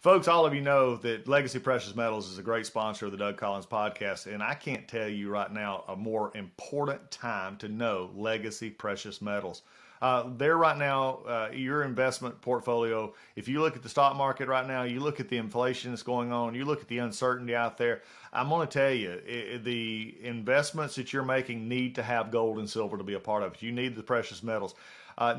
Folks, all of you know that Legacy Precious Metals is a great sponsor of the Doug Collins podcast, and I can't tell you right now a more important time to know Legacy Precious Metals. They're right now, your investment portfolio, if you look at the stock market right now, you look at the inflation that's going on, you look at the uncertainty out there, I'm going to tell you, the investments that you're making need to have gold and silver to be a part of it. You need the precious metals.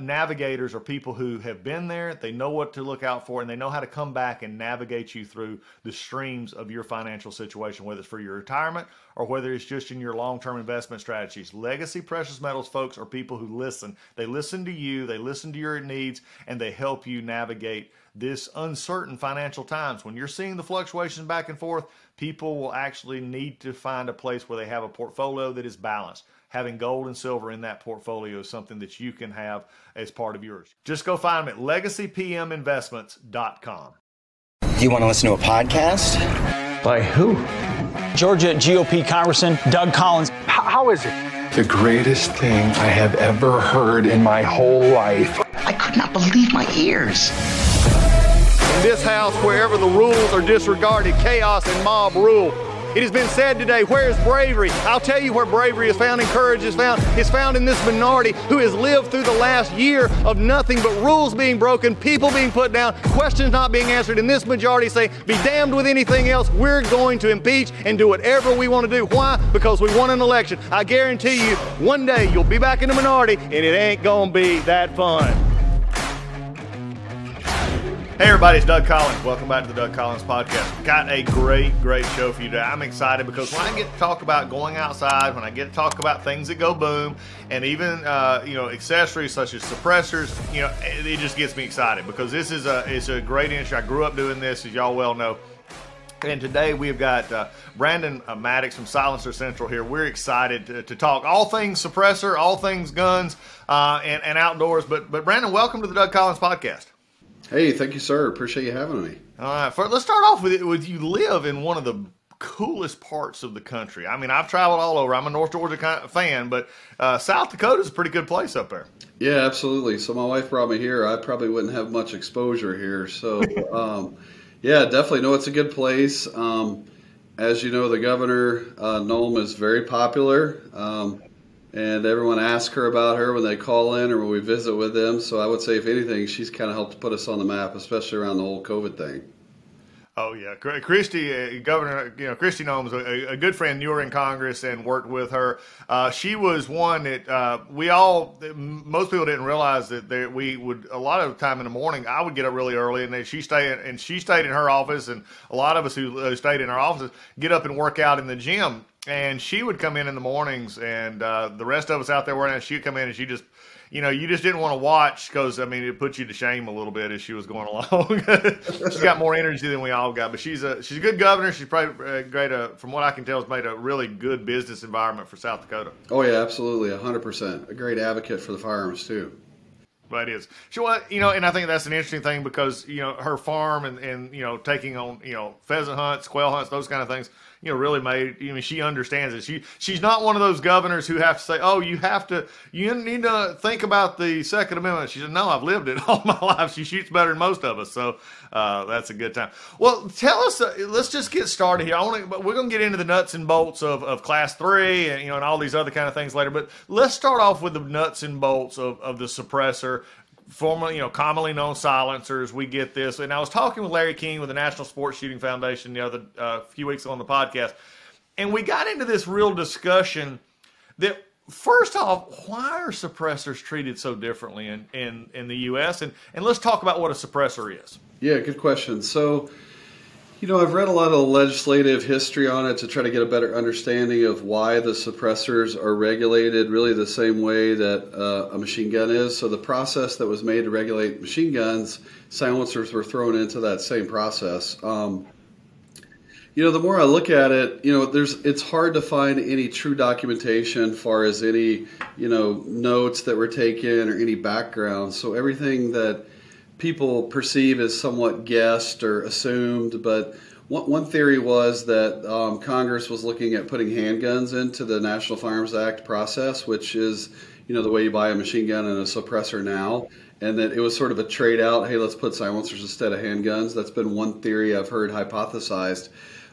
Navigators are people who have been there, they know what to look out for, and they know how to come back and navigate you through the streams of your financial situation, whether it's for your retirement or whether it's just in your long-term investment strategies. Legacy Precious Metals folks are people who listen. They listen to you, they listen to your needs, and they help you navigate this uncertain financial times. When you're seeing the fluctuations back and forth, people will actually need to find a place where they have a portfolio that is balanced. Having gold and silver in that portfolio is something that you can have as part of yours. Just go find them at legacypminvestments.com. Do you want to listen to a podcast? By who? Georgia GOP Congressman Doug Collins. How is it? The greatest thing I have ever heard in my whole life. I could not believe my ears. In this house, wherever the rules are disregarded, chaos and mob rule. It has been said today, where is bravery? I'll tell you where bravery is found and courage is found. It's found in this minority who has lived through the last year of nothing but rules being broken, people being put down, questions not being answered, and this majority say, be damned with anything else. We're going to impeach and do whatever we want to do. Why? Because we won an election. I guarantee you, one day you'll be back in the minority and it ain't gonna be that fun. Hey everybody, it's Doug Collins. Welcome back to the Doug Collins podcast. Got a great show for you today. I'm excited because when I get to talk about going outside, when I get to talk about things that go boom, and even accessories such as suppressors, it just gets me excited because this is it's a great industry. I grew up doing this, as y'all well know. And today we've got Brandon Maddox from Silencers Central here. We're excited to talk all things suppressor, all things guns, and outdoors. But Brandon, welcome to the Doug Collins podcast. Hey, thank you, sir. Appreciate you having me. All right, let's start off with you live in one of the coolest parts of the country. I mean, I've traveled all over. I'm a North Georgia kind of fan, but South Dakota is a pretty good place up there. Yeah, absolutely. So my wife brought me here. I probably wouldn't have much exposure here. So, yeah, definitely. No, it's a good place. As you know, the governor, Nome, is very popular. And everyone asks her about her when they call in or when we visit with them. So I would say, if anything, she's kind of helped put us on the map, especially around the whole COVID thing. Oh, yeah. Christy, Governor, Christy Nome is a good friend. You were in Congress and worked with her. She was one that most people didn't realize that we would, a lot of the time in the morning, I would get up really early and she stayed in her office. And a lot of us who stayed in our offices get up and work out in the gym. And she would come in the mornings, and the rest of us out there working out, she'd come in, and she just, you just didn't want to watch because, I mean, it put you to shame a little bit as she was going along. She's got more energy than we all got, but she's a good governor. She's probably great, from what I can tell, has made a really good business environment for South Dakota. Oh, yeah, absolutely, 100%. A great advocate for the firearms, too. But it is. She, and I think that's an interesting thing because, her farm and taking on, pheasant hunts, quail hunts, those kind of things, really made, she understands it. She's not one of those governors who have to say, oh, you need to think about the Second Amendment. She said, no, I've lived it all my life. She shoots better than most of us. So that's a good time. Well, tell us, let's just get started here. We're going to get into the nuts and bolts of Class 3 and, and all these other kind of things later. But let's start off with the nuts and bolts of the suppressor. Formerly, commonly known silencers. We get this. And I was talking with Larry King with the National Sports Shooting Foundation the other few weeks ago on the podcast, and we got into this real discussion that, first off, why are suppressors treated so differently in the U.S.? And let's talk about what a suppressor is. Yeah, good question. So, I've read a lot of legislative history on it to try to get a better understanding of why the suppressors are regulated really the same way that a machine gun is. So the process that was made to regulate machine guns, silencers were thrown into that same process. The more I look at it, it's hard to find any true documentation as far as any, notes that were taken or any background. So everything that people perceive as somewhat guessed or assumed, but one theory was that Congress was looking at putting handguns into the National Firearms Act process, which is, the way you buy a machine gun and a suppressor now. and that it was sort of a trade out. Hey, let's put silencers instead of handguns. That's been one theory I've heard hypothesized.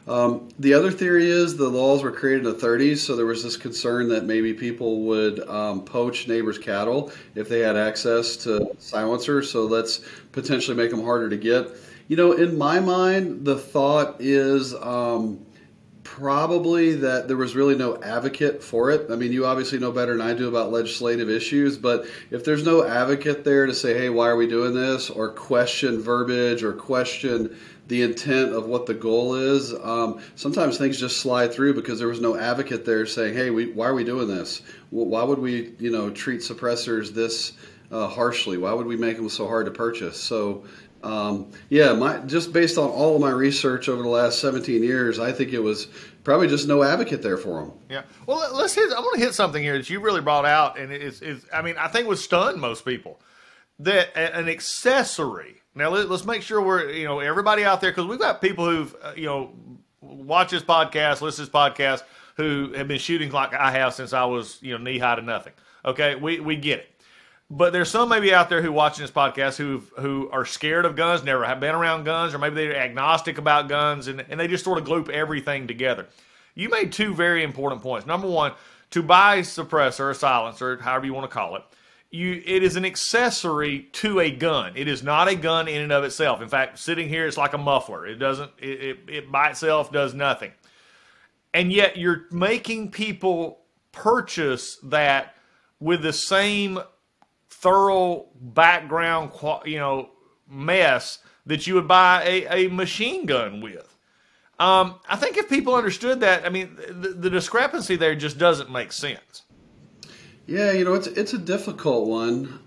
The other theory is the laws were created in the 30s, so there was this concern that maybe people would poach neighbors' cattle if they had access to silencers, so let's potentially make them harder to get. In my mind, the thought is probably that there was really no advocate for it. I mean, you obviously know better than I do about legislative issues, but if there's no advocate there to say, hey, why are we doing this, or question verbiage, or question the intent of what the goal is, sometimes things just slide through because there was no advocate there saying, hey, why are we doing this? Why would we, treat suppressors this harshly? Why would we make them so hard to purchase? So, just based on all of my research over the last 17 years, I think it was probably just no advocate there for them. Yeah. Well, I want to hit something here that you really brought out, and I think would stun most people, that an accessory. Now let's make sure we're, everybody out there, because we've got people who've, watch this podcast, listen to this podcast, who have been shooting like I have since I was, knee high to nothing. Okay, we get it. But there's some maybe out there who watching this podcast who are scared of guns, never have been around guns, or maybe they're agnostic about guns, and they just sort of group everything together. You made two very important points. Number one, to buy a suppressor, a silencer, however you want to call it, it is an accessory to a gun. It is not a gun in and of itself. In fact, sitting here, it's like a muffler. It by itself does nothing. And yet you're making people purchase that with the same thorough background, mess that you would buy a machine gun with. I think if people understood that, I mean, the discrepancy there just doesn't make sense. Yeah, it's a difficult one.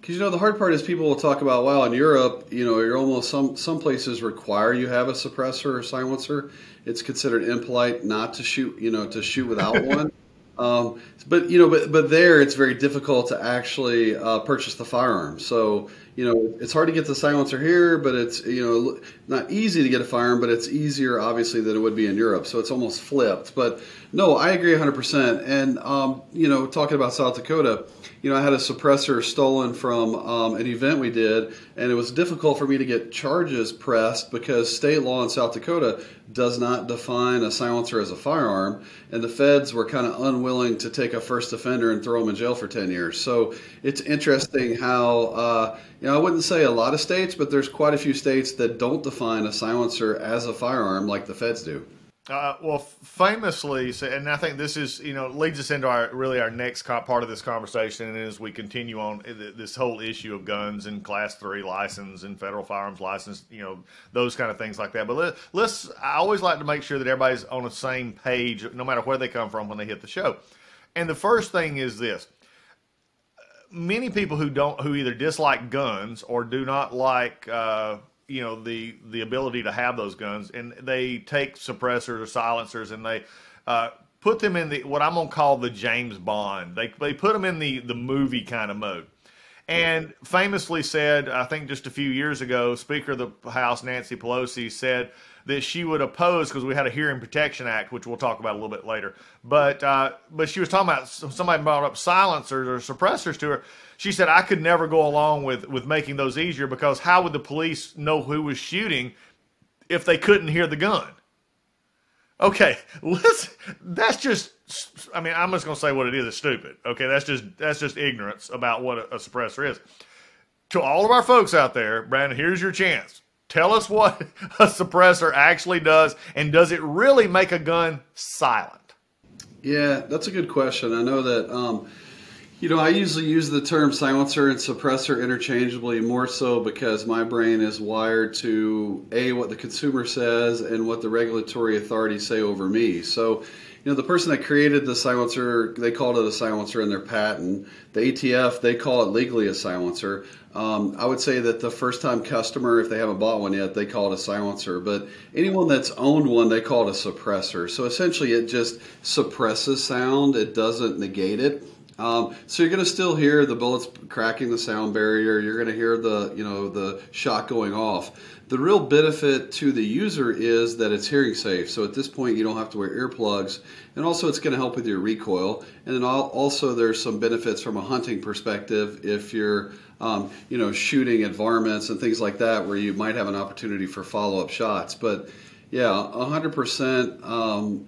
Because, the hard part is people will talk about, well, in Europe, you're almost, some places require you have a suppressor or silencer. It's considered impolite not to shoot, to shoot without one. But there it's very difficult to actually purchase the firearm. So, it's hard to get the silencer here, but it's, not easy to get a firearm, but it's easier, obviously, than it would be in Europe. So it's almost flipped. But no, I agree 100%. And, talking about South Dakota, I had a suppressor stolen from an event we did, and it was difficult for me to get charges pressed because state law in South Dakota does not define a silencer as a firearm, and the feds were kind of unwilling to take a first offender and throw him in jail for 10 years. So it's interesting how, I wouldn't say a lot of states, but there's quite a few states that don't define a silencer as a firearm like the feds do. Well, famously, and I think this is, leads us into our next part of this conversation, and as we continue on this whole issue of guns and Class 3 license and federal firearms license, those kind of things like that. But I always like to make sure that everybody's on the same page, no matter where they come from when they hit the show. And the first thing is this. Many people who either dislike guns or do not like the ability to have those guns, and they take suppressors or silencers and they put them in what I'm gonna call the James Bond. They put them in the movie kind of mode. And famously said, I think just a few years ago, Speaker of the House Nancy Pelosi said that she would oppose, because we had a Hearing Protection Act, which we'll talk about a little bit later. But she was talking about, somebody brought up silencers or suppressors to her. She said, I could never go along with making those easier, because how would the police know who was shooting if they couldn't hear the gun? Okay, that's just, I'm just going to say what it is. It's stupid. Okay, that's just ignorance about what a suppressor is. To all of our folks out there, Brandon, here's your chance. Tell us what a suppressor actually does, and does it really make a gun silent? Yeah, that's a good question. I know that, I usually use the term silencer and suppressor interchangeably, more so because my brain is wired to, what the consumer says and what the regulatory authorities say over me. So, the person that created the silencer, they called it a silencer in their patent. The ATF, they call it legally a silencer. I would say that the first-time customer, if they haven't bought one yet, they call it a silencer. But anyone that's owned one, they call it a suppressor. So essentially, it just suppresses sound. It doesn't negate it. So you're going to still hear the bullets cracking the sound barrier. You're going to hear the shot going off. The real benefit to the user is that it's hearing safe. So at this point, you don't have to wear earplugs, and also it's going to help with your recoil. And then also there's some benefits from a hunting perspective if you're shooting at varmints and things like that, where you might have an opportunity for follow-up shots. But yeah, 100%.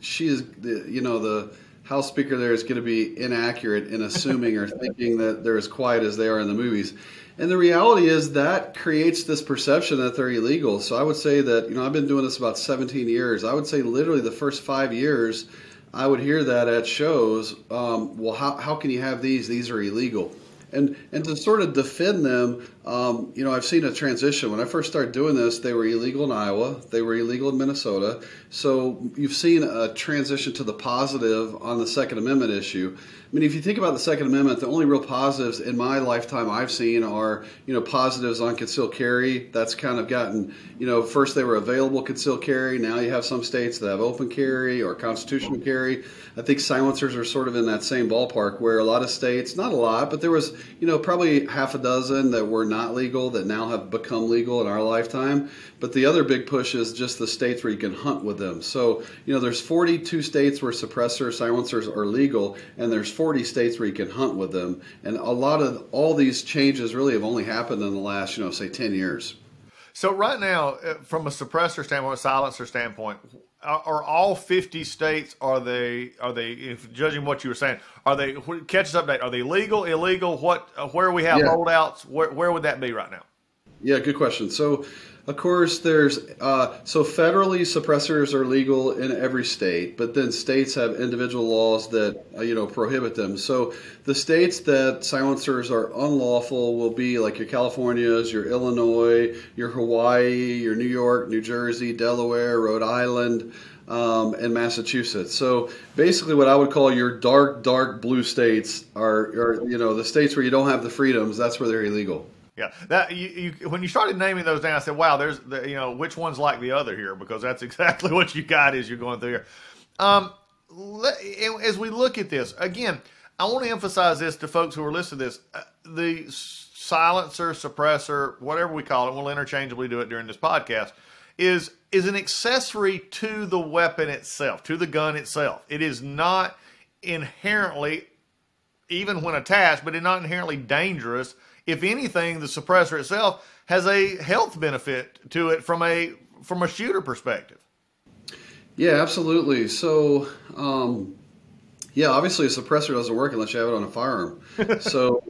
The House Speaker there is going to be inaccurate in assuming or thinking that they're as quiet as they are in the movies. And the reality is that creates this perception that they're illegal. So I would say that, I've been doing this about 17 years. I would say literally the first 5 years, I would hear that at shows. Well, how can you have these? These are illegal. And to sort of defend them, I've seen a transition. When I first started doing this, they were illegal in Iowa. They were illegal in Minnesota. So you've seen a transition to the positive on the Second Amendment issue. I mean, if you think about the Second Amendment, the only real positives in my lifetime I've seen are, positives on concealed carry. That's kind of gotten, first they were available concealed carry. Now you have some states that have open carry or constitutional carry. I think silencers are sort of in that same ballpark where a lot of states, not a lot, but there was, probably half a dozen that were not legal that now have become legal in our lifetime. But the other big push is just the states where you can hunt with them. So, there's 42 states where suppressor silencers are legal, and there's 40 states where you can hunt with them. And a lot of all these changes really have only happened in the last, say 10 years. So right now, from a suppressor standpoint, a silencer standpoint, are all 50 states, are they, if judging what you were saying, catch us update, are they legal, illegal? Where we have holdouts, where would that be right now? Yeah, good question. So, of course, there's federally suppressors are legal in every state, but then states have individual laws that prohibit them. So the states that silencers are unlawful will be like your Californias, your Illinois, your Hawaii, your New York, New Jersey, Delaware, Rhode Island, and Massachusetts. So basically what I would call your dark blue states are the states where you don't have the freedoms. That's where they're illegal. Yeah, that when you started naming those down, I said, "Wow, there's which one's like the other here?" Because that's exactly what you got as you're going through here. As we look at this again, I want to emphasize this to folks who are listening to this: the silencer, suppressor, whatever we call it, we'll interchangeably do it during this podcast, is an accessory to the weapon itself, to the gun itself. It is not inherently, even when attached, but it's not inherently dangerous. If anything, the suppressor itself has a health benefit to it from a shooter perspective. Yeah, absolutely. So, obviously a suppressor doesn't work unless you have it on a firearm. So,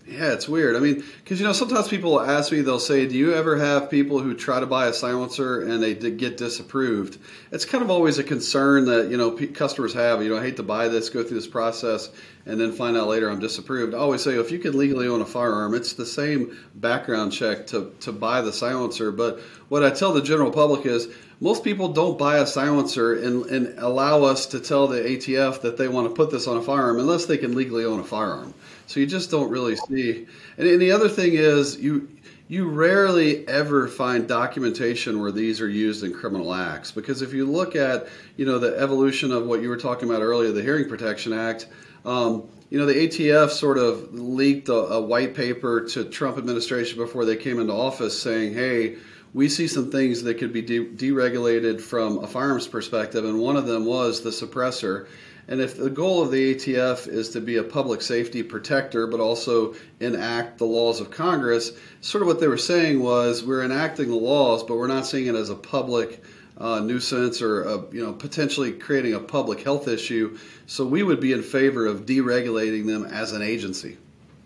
it's weird. I mean, because, sometimes people ask me, they'll say, do you ever have people who try to buy a silencer and they get disapproved? It's kind of always a concern that, customers have. I hate to buy this, go through this process, and then find out later I'm disapproved. I always say, if you can legally own a firearm, it's the same background check to buy the silencer. But what I tell the general public is, most people don't buy a silencer and allow us to tell the ATF that they want to put this on a firearm unless they can legally own a firearm. So you just don't really see. And the other thing is you rarely ever find documentation where these are used in criminal acts. Because if you look at, the evolution of what you were talking about earlier, the Hearing Protection Act, the ATF sort of leaked a white paper to Trump administration before they came into office saying, hey, we see some things that could be deregulated from a firearms perspective, and one of them was the suppressor. And if the goal of the ATF is to be a public safety protector, but also enact the laws of Congress, sort of what they were saying was we're enacting the laws, but we're not seeing it as a public nuisance or potentially creating a public health issue. So we would be in favor of deregulating them as an agency.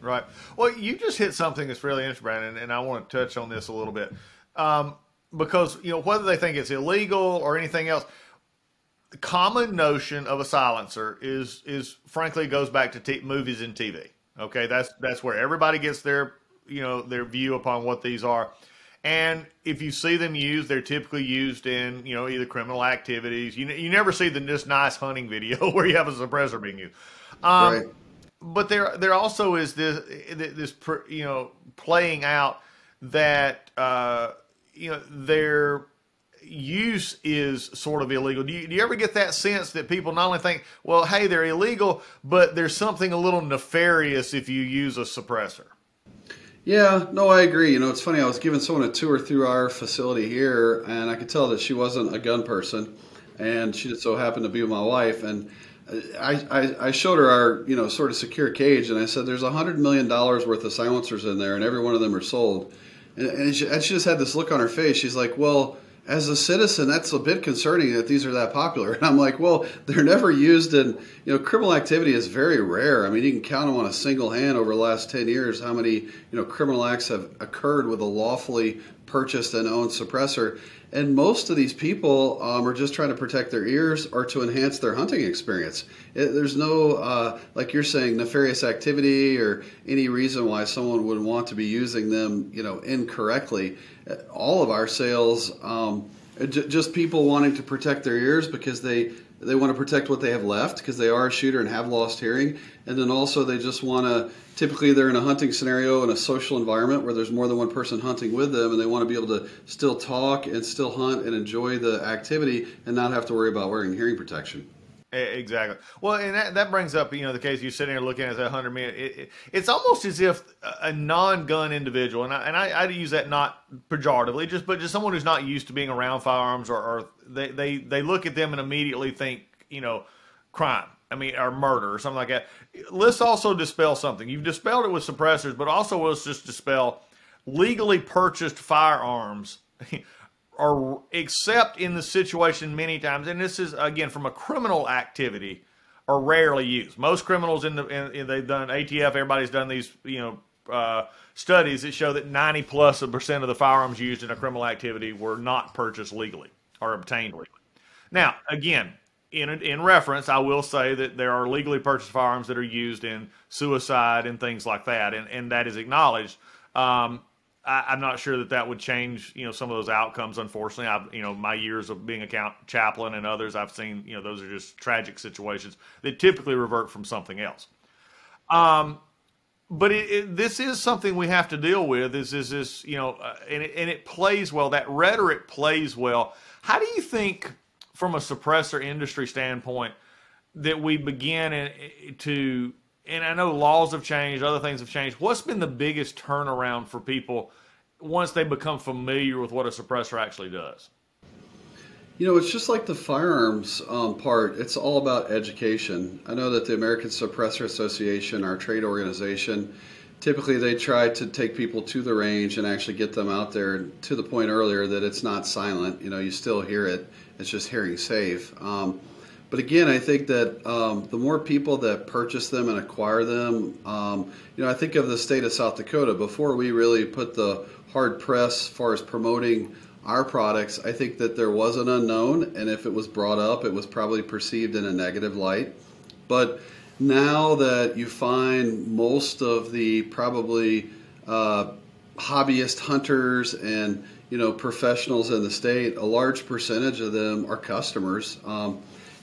Right. Well, you just hit something that's really interesting, Brandon, and I want to touch on this a little bit. Because, whether they think it's illegal or anything else, the common notion of a silencer is frankly goes back to movies and TV. Okay, that's where everybody gets their view upon what these are. And if you see them used, they're typically used in either criminal activities. You never see this nice hunting video where you have a suppressor being used. Right. But there also is this playing out that they're use is sort of illegal. Do you ever get that sense that people not only think, well, hey, they're illegal, but there's something a little nefarious if you use a suppressor? Yeah, no, I agree. It's funny. I was giving someone a tour through our facility here, and I could tell that she wasn't a gun person, and she just so happened to be with my wife. And I showed her our, sort of secure cage, and I said, there's $100 million worth of silencers in there, and every one of them are sold. And she just had this look on her face. She's like, well, as a citizen, that's a bit concerning that these are that popular. And I'm like, well, they're never used in, criminal activity is very rare. I mean, you can count them on a single hand over the last 10 years how many, criminal acts have occurred with a lawfully purchased and owned suppressor. And most of these people are just trying to protect their ears or to enhance their hunting experience. There's no, like you're saying, nefarious activity or any reason why someone would want to be using them, incorrectly. All of our sales, just people wanting to protect their ears because they want to protect what they have left because they are a shooter and have lost hearing. And then also they just want to, typically they're in a hunting scenario in a social environment where there's more than one person hunting with them, and they want to be able to still talk and still hunt and enjoy the activity and not have to worry about wearing hearing protection. Exactly. Well, and that brings up, the case you're sitting here looking at that 100 million. It's almost as if a non-gun individual, and I use that not pejoratively, but just someone who's not used to being around firearms, or they look at them and immediately think, crime. Or murder or something like that. Let's also dispel something. You've dispelled it with suppressors, but also let's just dispel legally purchased firearms are, except in the situation many times, and this is, again, from a criminal activity, are rarely used. Most criminals they've done ATF, everybody's done these, studies that show that 90+% of the firearms used in a criminal activity were not purchased legally or obtained legally. Now, again, in reference, I will say that there are legally purchased firearms that are used in suicide and things like that, and that is acknowledged. I'm not sure that would change, some of those outcomes. Unfortunately, my years of being a chaplain and others, I've seen, those are just tragic situations that typically revert from something else. But this is something we have to deal with. Is this, and it plays well. That rhetoric plays well. How do you think, from a suppressor industry standpoint, that we begin and I know laws have changed, other things have changed. What's been the biggest turnaround for people once they become familiar with what a suppressor actually does? It's just like the firearms part. It's all about education. I know that the American Suppressor Association, our trade organization, typically they try to take people to the range and actually get them out there to the point earlier that it's not silent. You still hear it. It's just hearing safe. But again, I think that the more people that purchase them and acquire them, I think of the state of South Dakota. Before we really put the hard press as far as promoting our products, I think that there was an unknown, and if it was brought up, it was probably perceived in a negative light. But now that you find most of the probably hobbyist hunters and professionals in the state, a large percentage of them are customers.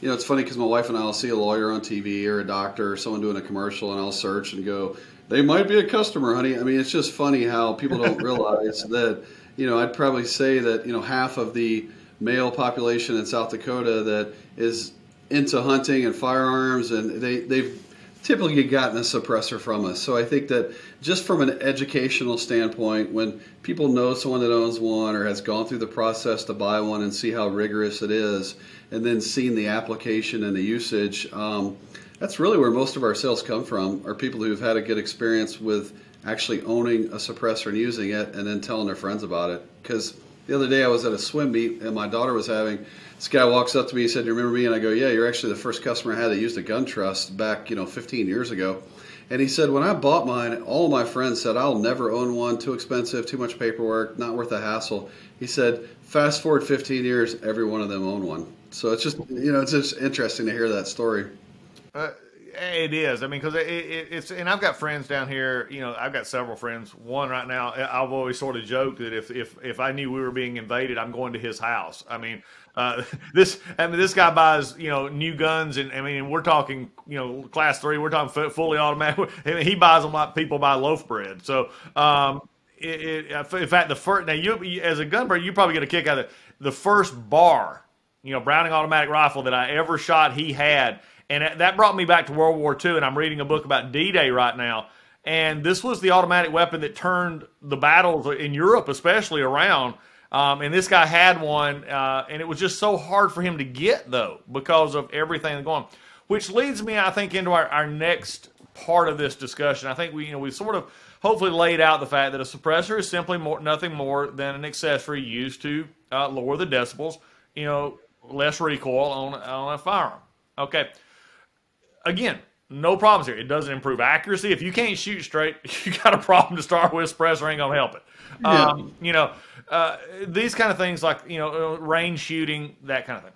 It's funny because my wife and I will see a lawyer on TV or a doctor or someone doing a commercial, and I'll search and go, they might be a customer, honey. It's just funny how people don't realize that, I'd probably say that, half of the male population in South Dakota that is into hunting and firearms, and they've typically gotten a suppressor from us. So I think that just from an educational standpoint, when people know someone that owns one or has gone through the process to buy one and see how rigorous it is, and then seeing the application and the usage, that's really where most of our sales come from, are people who've had a good experience with actually owning a suppressor and using it and then telling their friends about it. Because the other day I was at a swim meet and my daughter was having, this guy walks up to me, he said, "Do you remember me?" And I go, "Yeah, you're actually the first customer I had that used a gun trust back, 15 years ago." And he said, "When I bought mine, all my friends said, I'll never own one, too expensive, too much paperwork, not worth the hassle." He said, fast forward 15 years, every one of them own one. So it's just, it's just interesting to hear that story. It is. Because it's, and I've got friends down here. I've got several friends. One right now, I've always sort of joked that if I knew we were being invaded, I'm going to his house. This guy buys new guns, and we're talking class 3. We're talking fully automatic. He buys them like people buy loaf bread. So in fact, the first, now you as a gun breaker, you probably get a kick out of it. The first bar, Browning automatic rifle that I ever shot, he had. And that brought me back to World War II, and I'm reading a book about D-Day right now. And this was the automatic weapon that turned the battles in Europe especially around. And this guy had one, and it was just so hard for him to get, though, because of everything going on. Which leads me, I think, into our next part of this discussion. I think we sort of hopefully laid out the fact that a suppressor is simply nothing more than an accessory used to lower the decibels, less recoil on a firearm. Okay. Again, no problems here. It doesn't improve accuracy. If you can't shoot straight, you got a problem to start with. Suppressor ain't gonna help it. Yeah. These kind of things like range shooting, that kind of thing.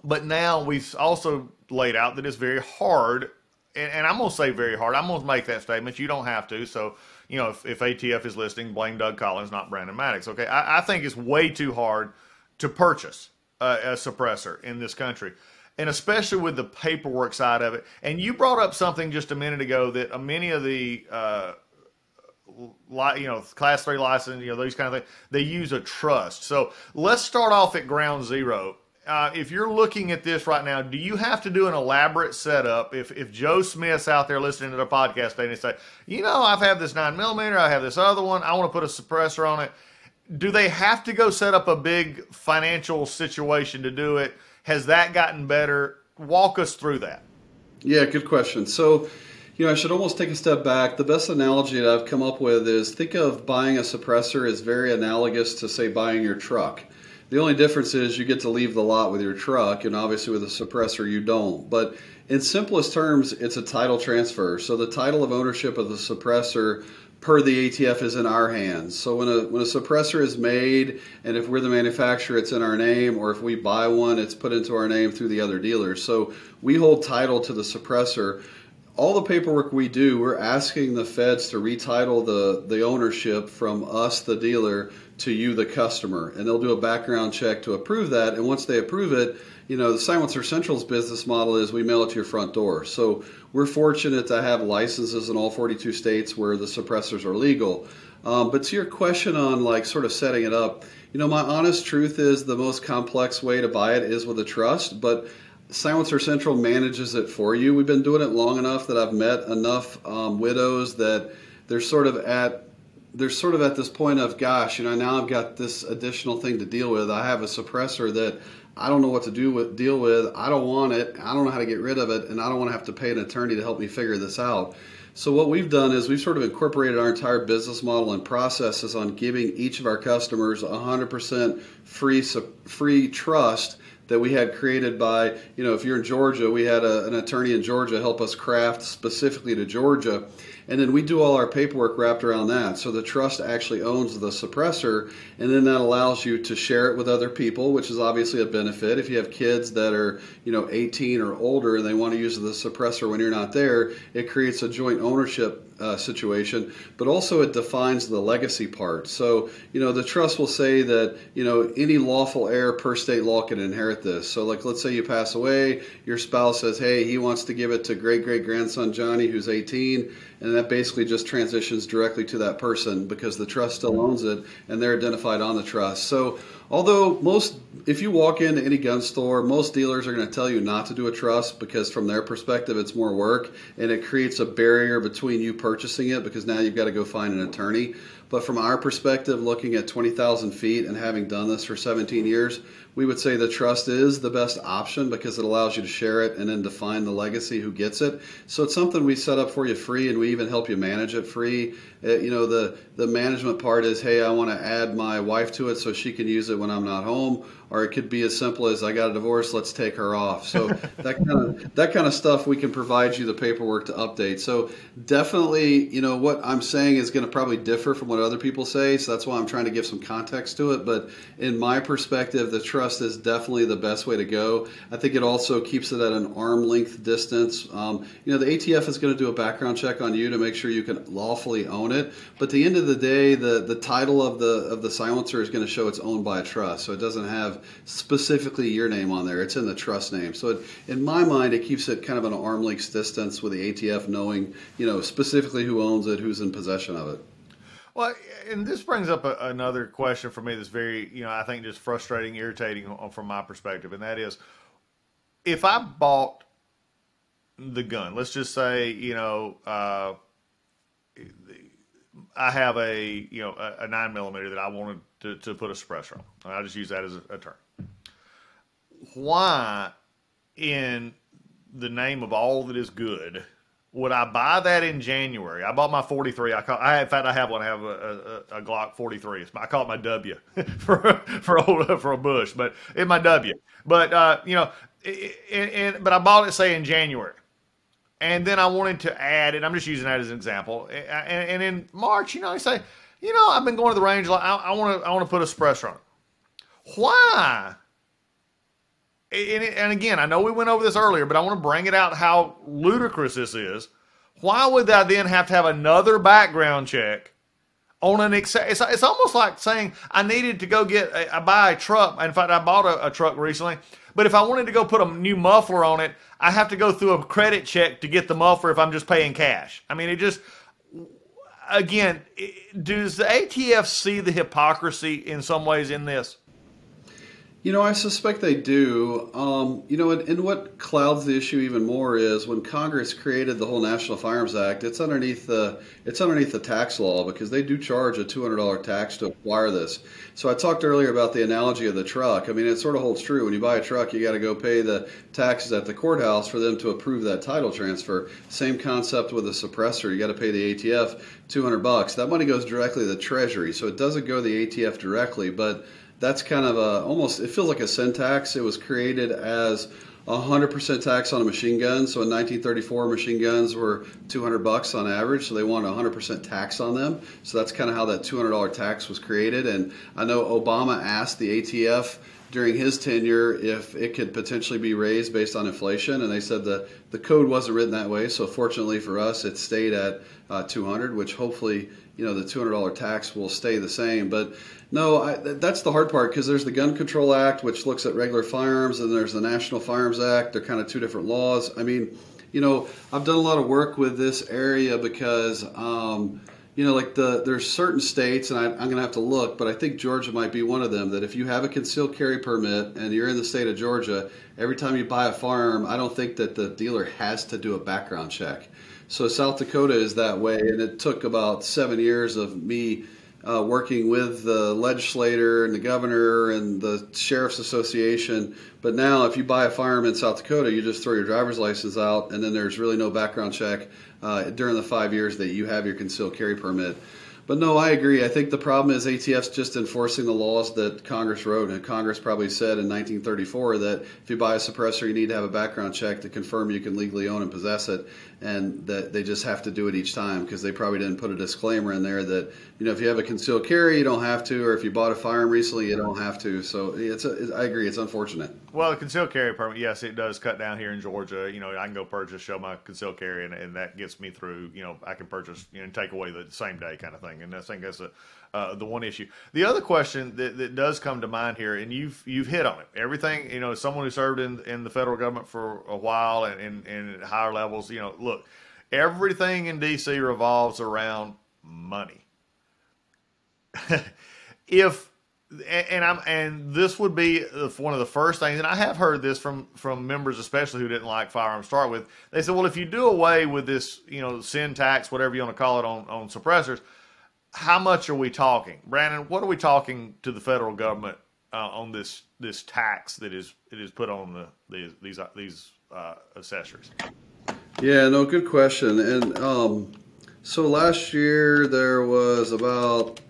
But now we've also laid out that it's very hard, and I'm gonna say very hard. I'm gonna make that statement. You don't have to. So if ATF is listening, blame Doug Collins, not Brandon Maddox. Okay, I think it's way too hard to purchase a suppressor in this country. And especially with the paperwork side of it. And you brought up something just a minute ago that many of the, Class 3 license, these kind of things, they use a trust. So let's start off at ground zero. If you're looking at this right now, do you have to do an elaborate setup? If Joe Smith's out there listening to the podcast today and they say, I've had this 9mm, I have this other one, I want to put a suppressor on it. Do they have to go set up a big financial situation to do it? Has that gotten better? Walk us through that. Yeah, good question. So, I should almost take a step back. The best analogy that I've come up with is think of buying a suppressor as very analogous to, say, buying your truck. The only difference is you get to leave the lot with your truck, and obviously with a suppressor you don't. But in simplest terms, it's a title transfer. So the title of ownership of the suppressor per the ATF is in our hands. So when a suppressor is made, and if we're the manufacturer, it's in our name, or if we buy one, it's put into our name through the other dealers. So we hold title to the suppressor. All the paperwork we do, we're asking the feds to retitle the ownership from us, the dealer, to you, the customer. And they'll do a background check to approve that. And once they approve it, the Silencer Central's business model is we mail it to your front door. So we're fortunate to have licenses in all 42 states where the suppressors are legal. But to your question on sort of setting it up, my honest truth is the most complex way to buy it is with a trust, but Silencer Central manages it for you. We've been doing it long enough that I've met enough widows that they're sort of at this point of, gosh, now I've got this additional thing to deal with. I have a suppressor that I don't know what to deal with. I don't want it. I don't know how to get rid of it, and I don't want to have to pay an attorney to help me figure this out. So what we've done is we've sort of incorporated our entire business model and processes on giving each of our customers 100% free trust that we had created by, if you're in Georgia, we had an attorney in Georgia help us craft specifically to Georgia. And then we do all our paperwork wrapped around that. So the trust actually owns the suppressor, and then that allows you to share it with other people, which is obviously a benefit. If you have kids that are, 18 or older and they want to use the suppressor when you're not there, it creates a joint ownership situation, but also it defines the legacy part. So, the trust will say that, any lawful heir per state law can inherit this. So let's say you pass away, your spouse says, hey, he wants to give it to great-great-grandson Johnny, who's 18, and that basically just transitions directly to that person because the trust still owns it and they're identified on the trust. So although if you walk into any gun store, most dealers are going to tell you not to do a trust because from their perspective it's more work and it creates a barrier between you purchasing it because now you've got to go find an attorney. But from our perspective, looking at 20,000 feet and having done this for 17 years, we would say the trust is the best option because it allows you to share it and then define the legacy who gets it. So it's something we set up for you free, and we even help you manage it free. The management part is, hey, I want to add my wife to it so she can use it when I'm not home. Or it could be as simple as I got a divorce, let's take her off. So that kind of stuff we can provide you the paperwork to update. So definitely, what I'm saying is going to probably differ from what other people say. So that's why I'm trying to give some context to it. But in my perspective, the trust is definitely the best way to go. I think it also keeps it at an arm length distance. The ATF is going to do a background check on you to make sure you can lawfully own it. But at the end of the day, the title of the silencer is going to show it's owned by a trust. So it doesn't have specifically your name on there. It's in the trust name. So in my mind, it keeps it kind of an arm length distance with the ATF knowing, specifically who owns it, who's in possession of it. Well, and this brings up another question for me that's very, I think just frustrating, irritating from my perspective, and that is, if I bought the gun, let's just say, I have a 9mm that I wanted to put a suppressor on. I'll just use that as a term. Why, in the name of all that is good, would I buy that in January? I bought my 43. In fact, I have one. I have a Glock 43. I call it my W for a Bush, but it's my W. But but I bought it, say, in January. And then I wanted to add, and I'm just using that as an example. And in March, I say, I've been going to the range. I want to put a suppressor on it. Why? And again, I know we went over this earlier, but I want to bring it out how ludicrous this is. Why would I then have to have another background check on an it's almost like saying I needed to go buy a truck. In fact, I bought a truck recently. But if I wanted to go put a new muffler on it, I have to go through a credit check to get the muffler if I'm just paying cash. I mean, again, does the ATF see the hypocrisy in some ways in this? I suspect they do. And what clouds the issue even more is when Congress created the whole National Firearms Act, it's underneath the tax law because they do charge a $200 tax to acquire this. So I talked earlier about the analogy of the truck. I mean, it sort of holds true. When you buy a truck, you got to go pay the taxes at the courthouse for them to approve that title transfer. Same concept with a suppressor. You got to pay the ATF $200. That money goes directly to the Treasury, so it doesn't go to the ATF directly, but that's kind of almost, it feels like a sin tax. It was created as 100% tax on a machine gun. So in 1934, machine guns were $200 on average. So they wanted 100% tax on them. So that's kind of how that $200 tax was created. And I know Obama asked the ATF during his tenure if it could potentially be raised based on inflation. And they said the code wasn't written that way. So fortunately for us, it stayed at 200, which hopefully, the $200 tax will stay the same. But no, that's the hard part because there's the Gun Control Act, which looks at regular firearms, and there's the National Firearms Act. They're kind of two different laws. I mean, I've done a lot of work with this area because, there's certain states, and I'm going to have to look, but I think Georgia might be one of them, that if you have a concealed carry permit and you're in the state of Georgia, every time you buy a firearm, I don't think that the dealer has to do a background check. So South Dakota is that way, and it took about 7 years of me working with the legislator and the governor and the sheriff's association. But now if you buy a firearm in South Dakota, you just throw your driver's license out, and then there's really no background check during the 5 years that you have your concealed carry permit. But no, I agree. I think the problem is ATF's just enforcing the laws that Congress wrote, and Congress probably said in 1934 that if you buy a suppressor, you need to have a background check to confirm you can legally own and possess it, and that they just have to do it each time because they probably didn't put a disclaimer in there that, if you have a concealed carry, you don't have to, or if you bought a firearm recently, you don't have to. So I agree, it's unfortunate. Well, the concealed carry permit, yes, it does cut down here in Georgia. I can go show my concealed carry, and that gets me through. I can purchase, and take away the same day kind of thing. And I think that's the one issue. The other question that does come to mind here, and you've hit on it. Everything, someone who served in the federal government for a while and at higher levels, look, everything in D.C. revolves around money. And this would be one of the first things, and I have heard this from members, especially who didn't like firearms to start with. They said, well, if you do away with this, sin tax, whatever you want to call it, on suppressors, how much are we talking? Brandon, what are we talking to the federal government on this tax that is put on these assessors? Yeah, no, good question. And so last year there was about,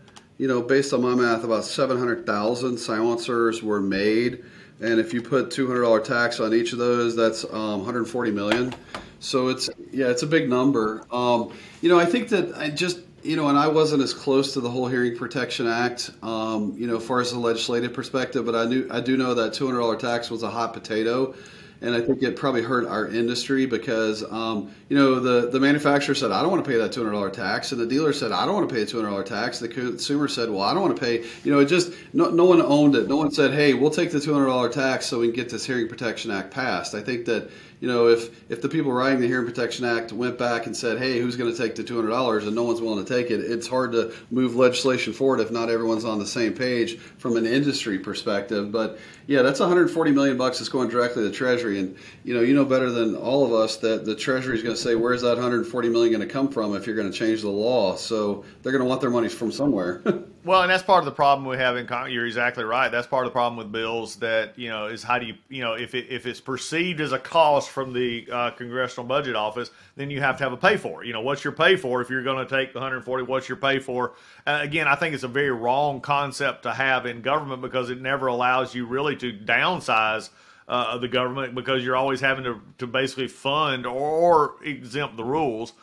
based on my math, about 700,000 silencers were made. And if you put $200 tax on each of those, that's 140 million. So it's a big number. I think that and I wasn't as close to the whole Hearing Protection Act, as far as the legislative perspective, but I do know that $200 tax was a hot potato. and I think it probably hurt our industry because, the manufacturer said, I don't want to pay that $200 tax, and the dealer said, I don't want to pay a $200 tax. The consumer said, well, I don't want to pay. It just no one owned it. No one said, hey, we'll take the $200 tax so we can get this Hearing Protection Act passed. I think that if the people writing the Hearing Protection Act went back and said, hey, who's going to take the $200, and no one's willing to take it, it's hard to move legislation forward if not everyone's on the same page from an industry perspective. But yeah, that's $140 million that's going directly to the Treasury, and you know better than all of us that the Treasury is going to say, where's that $140 million going to come from if you're going to change the law? So they're going to want their money from somewhere. Well, and that's part of the problem we have in Congress. You're exactly right. That's part of the problem with bills that, is how do you, if it's perceived as a cost from the Congressional Budget Office, then you have to have a pay for. What's your pay for if you're going to take the 140? What's your pay for? Again, I think it's a very wrong concept to have in government because it never allows you really to downsize the government because you're always having to basically fund or exempt the rules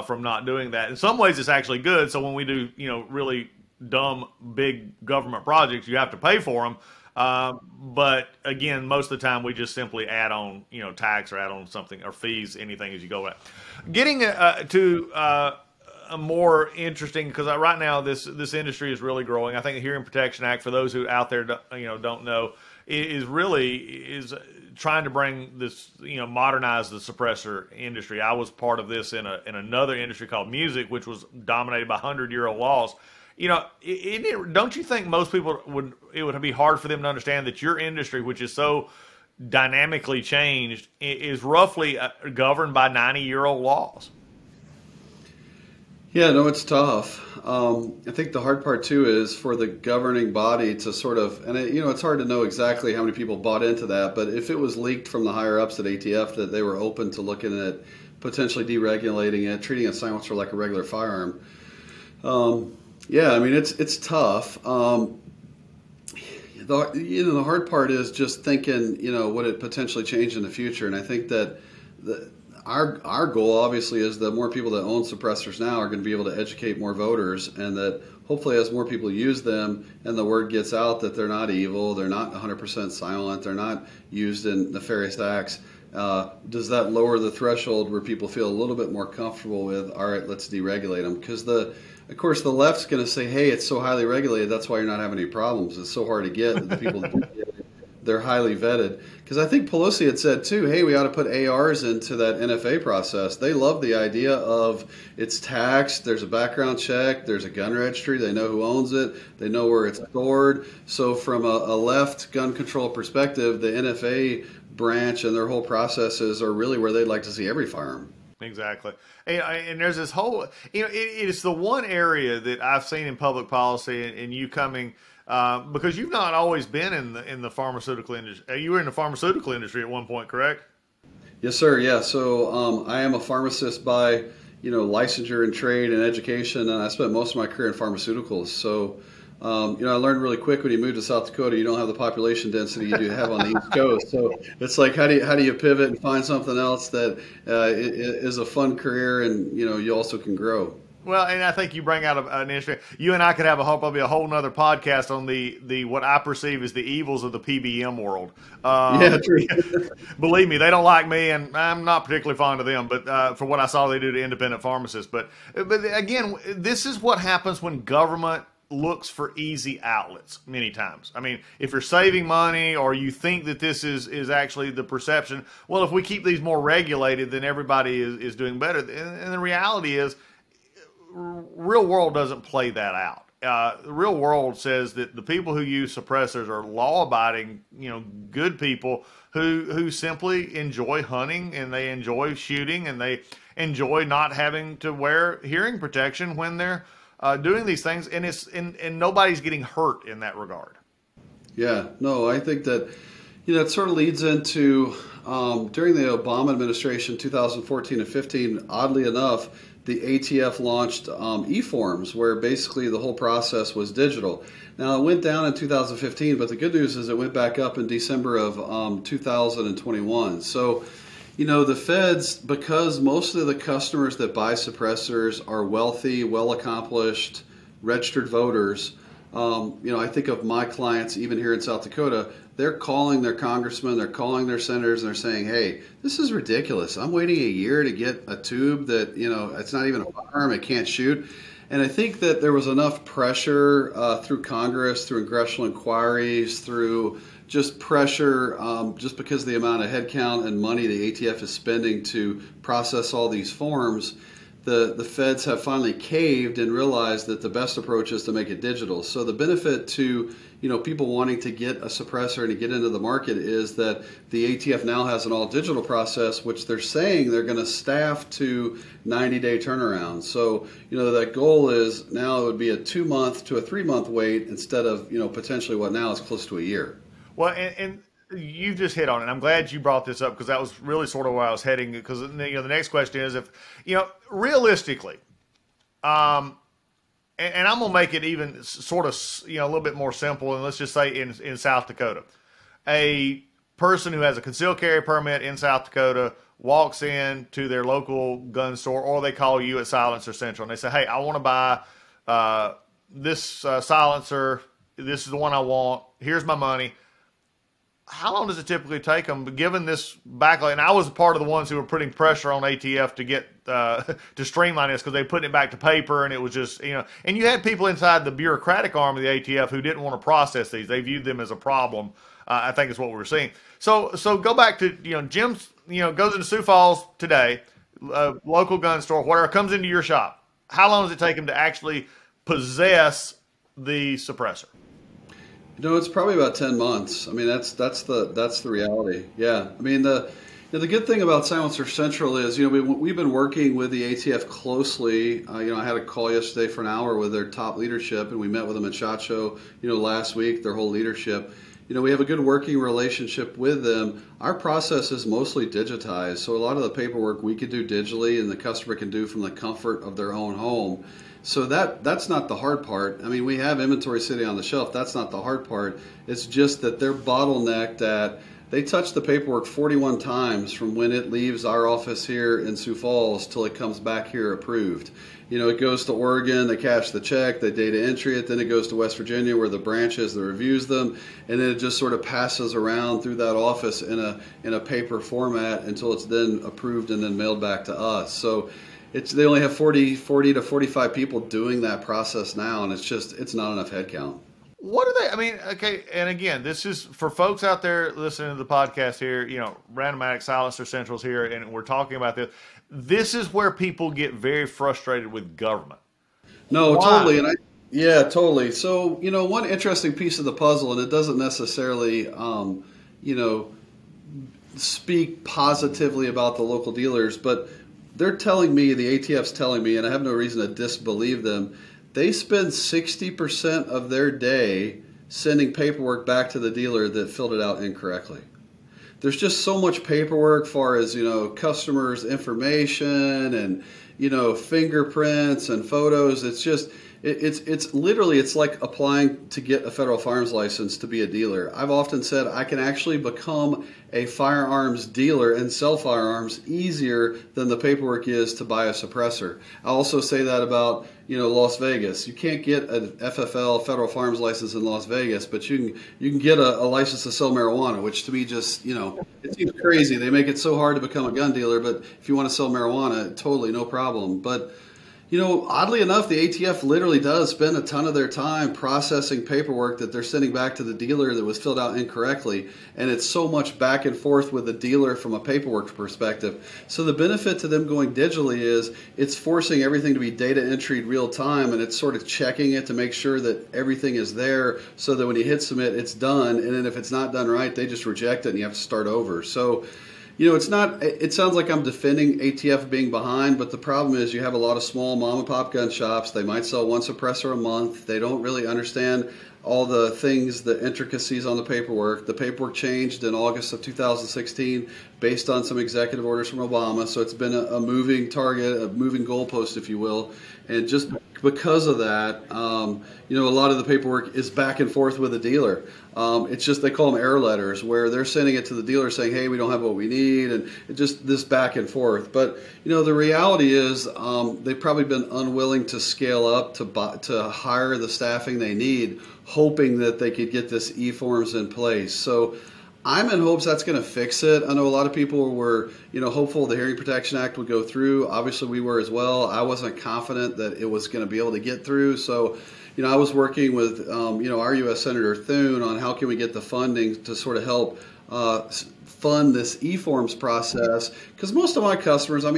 from not doing that. In some ways, it's actually good. So when we do, really dumb, big government projects, you have to pay for them. But again, most of the time we just simply add on, tax or add on something or fees, anything as you go. Getting to a more interesting, because right now this industry is really growing. I think the Hearing Protection Act, for those who out there don't know, is trying to bring this, modernize the suppressor industry. I was part of this in another industry called music, which was dominated by 100-year-old laws. Don't you think most people it would be hard for them to understand that your industry, which is so dynamically changed, is roughly governed by 90-year-old laws? Yeah, no, it's tough. I think the hard part too is for the governing body to sort of, and it's hard to know exactly how many people bought into that, but if it was leaked from the higher ups at ATF that they were open to looking at potentially deregulating it, treating a silencer like a regular firearm. Yeah, I mean it's tough. The hard part is just thinking, would it potentially change in the future? And I think that our goal obviously is that more people that own suppressors now are going to be able to educate more voters, and that hopefully as more people use them and the word gets out that they're not evil, they're not 100% silent, they're not used in nefarious acts. Does that lower the threshold where people feel a little bit more comfortable with, all right, let's deregulate them? Because of course, the left's going to say, hey, it's so highly regulated, that's why you're not having any problems. It's so hard to get. The people that do get it, they're highly vetted. Because I think Pelosi had said, too, hey, we ought to put ARs into that NFA process. They love the idea of it's taxed, there's a background check, there's a gun registry, they know who owns it, they know where it's stored. So from a left gun control perspective, the NFA branch and their whole processes are really where they'd like to see every firearm. Exactly. And there's this whole, it's the one area that I've seen in public policy and you coming, because you've not always been in the pharmaceutical industry. You were in the pharmaceutical industry at one point, correct? Yes, sir. Yeah. So I am a pharmacist by, licensure and trade and education, and I spent most of my career in pharmaceuticals. So, I learned really quick when you move to South Dakota, you don't have the population density you do have on the East Coast. So it's like, how do you pivot and find something else that is a fun career and, you also can grow? Well, and I think you bring out an interesting. You and I could have probably a whole nother podcast on the what I perceive as the evils of the PBM world. Yeah, true. Believe me, they don't like me, and I'm not particularly fond of them. But for what I saw, they do to independent pharmacists. But again, this is what happens when government looks for easy outlets many times. I mean, if you're saving money or you think that this is actually the perception, well, if we keep these more regulated, then everybody is doing better. And the reality is, real world doesn't play that out. The real world says that the people who use suppressors are law-abiding, good people who simply enjoy hunting and they enjoy shooting and they enjoy not having to wear hearing protection when they're doing these things, and nobody's getting hurt in that regard. Yeah, no, I think that it sort of leads into during the Obama administration, 2014 and 15. Oddly enough, the ATF launched e-forms, where basically the whole process was digital. Now it went down in 2015, but the good news is it went back up in December of 2021. So. The feds, because most of the customers that buy suppressors are wealthy, well-accomplished, registered voters, I think of my clients, even here in South Dakota, they're calling their congressmen, they're calling their senators, and they're saying, hey, this is ridiculous. I'm waiting a year to get a tube that, it's not even a firearm, it can't shoot. And I think that there was enough pressure through Congress, through congressional inquiries, through just pressure, just because of the amount of headcount and money the ATF is spending to process all these forms. The feds have finally caved and realized that the best approach is to make it digital. So the benefit to people wanting to get a suppressor and to get into the market is that the ATF now has an all digital process, which they're saying they're going to staff to 90-day turnaround. So that goal is now it would be a 2-month to a 3-month wait instead of potentially what now is close to a year. Well, and you just hit on it. I'm glad you brought this up because that was really sort of where I was heading. Because the next question is if realistically, and I'm gonna make it even sort of a little bit more simple. And let's just say in South Dakota, a person who has a concealed carry permit in South Dakota walks in to their local gun store, or they call you at Silencer Central and they say, "Hey, I want to buy this silencer. This is the one I want. Here's my money." How long does it typically take them, given this backlog? And I was part of the ones who were putting pressure on ATF to get to streamline this because they put it back to paper, and it was just And you had people inside the bureaucratic arm of the ATF who didn't want to process these; they viewed them as a problem. I think is what we were seeing. So go back to Jim's. Goes into Sioux Falls today, local gun store, whatever, comes into your shop. How long does it take him to actually possess the suppressor? It's probably about 10 months. I mean, that's the reality. Yeah. I mean, the good thing about Silencer Central is, we've been working with the ATF closely. I had a call yesterday for an hour with their top leadership, and we met with them at SHOT Show, last week, their whole leadership. We have a good working relationship with them. Our process is mostly digitized, so a lot of the paperwork we can do digitally and the customer can do from the comfort of their own home. So that's not the hard part. I mean, we have inventory sitting on the shelf. That's not the hard part. It's just that they're bottlenecked at, they touch the paperwork 41 times from when it leaves our office here in Sioux Falls till it comes back here approved. It goes to Oregon, they cash the check, they data entry it, then it goes to West Virginia where the branch is that reviews them, and then it just sort of passes around through that office in a paper format until it's then approved and then mailed back to us. So they only have 40 to 45 people doing that process now, and it's not enough headcount. What are they? I mean, okay, and again, this is for folks out there listening to the podcast here. Brandon Maddox, Silencer Central's here, and we're talking about this. This is where people get very frustrated with government. No, Why? Totally, yeah, totally. So, one interesting piece of the puzzle, and it doesn't necessarily, speak positively about the local dealers, but they're telling me, the ATF's telling me, and I have no reason to disbelieve them, they spend 60% of their day sending paperwork back to the dealer that filled it out incorrectly. There's just so much paperwork as far as, customers' information and, fingerprints and photos. It's just, it's literally, it's like applying to get a federal firearms license to be a dealer. I've often said I can actually become a firearms dealer and sell firearms easier than the paperwork is to buy a suppressor. I also say that about, Las Vegas. You can't get an FFL, federal firearms license in Las Vegas, but you can get a license to sell marijuana, which to me just, it seems crazy. They make it so hard to become a gun dealer, but if you want to sell marijuana, totally no problem. But oddly enough, the ATF literally does spend a ton of their time processing paperwork that they're sending back to the dealer that was filled out incorrectly. And it's so much back and forth with the dealer from a paperwork perspective. So the benefit to them going digitally is it's forcing everything to be data entered real time, and it's sort of checking it to make sure that everything is there so that when you hit submit, it's done. And then if it's not done right, they just reject it and you have to start over. So it sounds like I'm defending ATF being behind, but the problem is you have a lot of small mom and pop gun shops. They might sell one suppressor a month. They don't really understand all the things, the intricacies on the paperwork. The paperwork changed in August of 2016 based on some executive orders from Obama. So it's been a moving target, a moving goalpost, if you will. And just because of that, a lot of the paperwork is back and forth with the dealer. It's just, they call them error letters, where they're sending it to the dealer saying, hey, we don't have what we need, and it just this back and forth. But the reality is they've probably been unwilling to scale up to hire the staffing they need, hoping that they could get this e-forms in place. So I'm in hopes that's going to fix it. I know a lot of people were, hopeful the Hearing Protection Act would go through. Obviously, we were as well. I wasn't confident that it was going to be able to get through. So, I was working with, our U.S. Senator Thune on how can we get the funding to sort of help fund this e-forms process. Because most of my customers, I